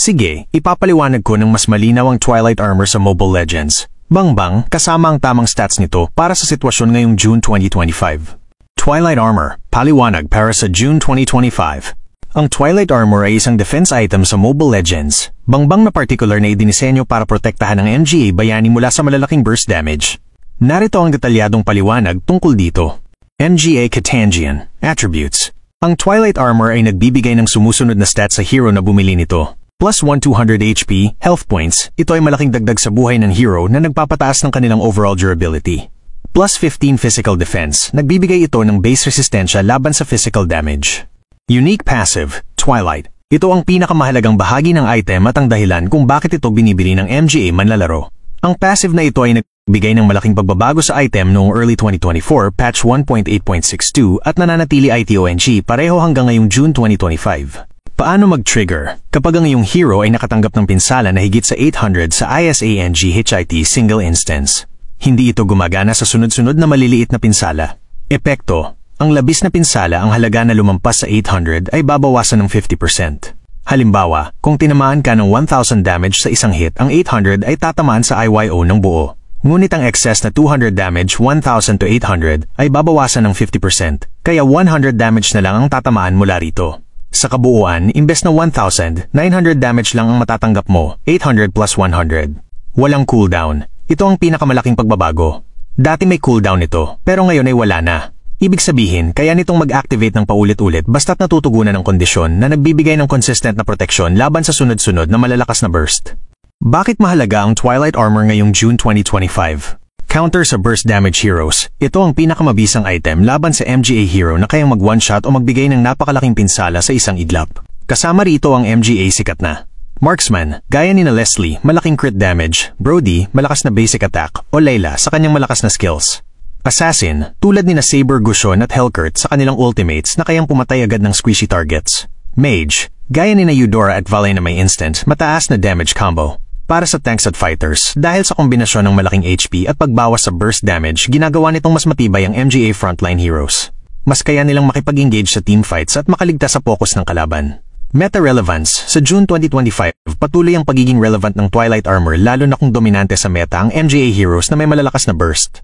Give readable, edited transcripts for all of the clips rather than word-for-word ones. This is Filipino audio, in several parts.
Sige, ipapaliwanag ko ng mas malinaw ang Twilight Armor sa Mobile Legends. Bangbang, kasama ang tamang stats nito para sa sitwasyon ngayong June 2025. Twilight Armor, paliwanag para sa June 2025. Ang Twilight Armor ay isang defense item sa Mobile Legends. Bangbang na particular na idinisenyo para protektahan ang MGA bayani mula sa malalaking burst damage. Narito ang detalyadong paliwanag tungkol dito. MGA Katangian Attributes. Ang Twilight Armor ay nagbibigay ng sumusunod na stats sa hero na bumili nito. Plus 1 200 HP, health points, ito ay malaking dagdag sa buhay ng hero na nagpapataas ng kanilang overall durability. Plus 15 physical defense, nagbibigay ito ng base resistensya laban sa physical damage. Unique Passive, Twilight. Ito ang pinakamahalagang bahagi ng item at ang dahilan kung bakit ito binibili ng MGA manlalaro. Ang passive na ito ay nagbigay ng malaking pagbabago sa item noong early 2024 patch 1.8.62 at nananatili ITONG pareho hanggang ngayong June 2025. Paano mag-trigger? Kapag ang iyong hero ay nakatanggap ng pinsala na higit sa 800 sa ISANG HIT single instance. Hindi ito gumagana sa sunod-sunod na maliliit na pinsala. Epekto. Ang labis na pinsala ang halaga na lumampas sa 800 ay babawasan ng 50%. Halimbawa, kung tinamaan ka ng 1,000 damage sa isang hit, ang 800 ay tatamaan sa IYO ng buo. Ngunit ang excess na 200 damage 1,000 to 800 ay babawasan ng 50%, kaya 100 damage na lang ang tatamaan mula rito. Sa kabuuan, imbes na 1,000, 900 damage lang ang matatanggap mo, 800 plus 100. Walang cooldown. Ito ang pinakamalaking pagbabago. Dati may cooldown ito, pero ngayon ay wala na. Ibig sabihin, kaya nitong mag-activate ng paulit-ulit basta't natutugunan ng kondisyon na nagbibigay ng consistent na proteksyon laban sa sunod-sunod na malalakas na burst. Bakit mahalaga ang Twilight Armor ngayong June 2025? Counter sa burst damage heroes. Ito ang pinakamabisang item laban sa MGA hero na kayang mag one-shot o magbigay ng napakalaking pinsala sa isang idlap. Kasama rito ang MGA sikat na Marksman, gaya ni na Leslie, malaking crit damage, Brody, malakas na basic attack, o Layla sa kanyang malakas na skills. Assassin, tulad ni na Saber Gushon at Hellcurt sa kanilang ultimates na kayang pumatay agad ng squishy targets. Mage, gaya ni na Eudora at Valley na may instant, mataas na damage combo. Para sa tanks at fighters, dahil sa kombinasyon ng malaking HP at pagbawas sa burst damage, ginagawa nitong mas matibay ang MGA frontline heroes. Mas kaya nilang makipag-engage sa team fights at makaligtas sa focus ng kalaban. Meta relevance. Sa June 2025, patuloy ang pagiging relevant ng Twilight Armor lalo na kung dominante sa meta ang MGA heroes na may malalakas na burst.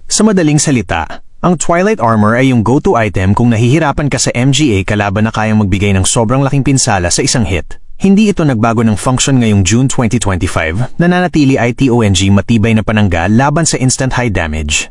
Sa madaling salita, ang Twilight Armor ay yung go-to item kung nahihirapan ka sa MGA kalaban na kayang magbigay ng sobrang laking pinsala sa isang hit. Hindi ito nagbago ng function ngayong June 2025, nananatili ITONG matibay na panangga laban sa instant high damage.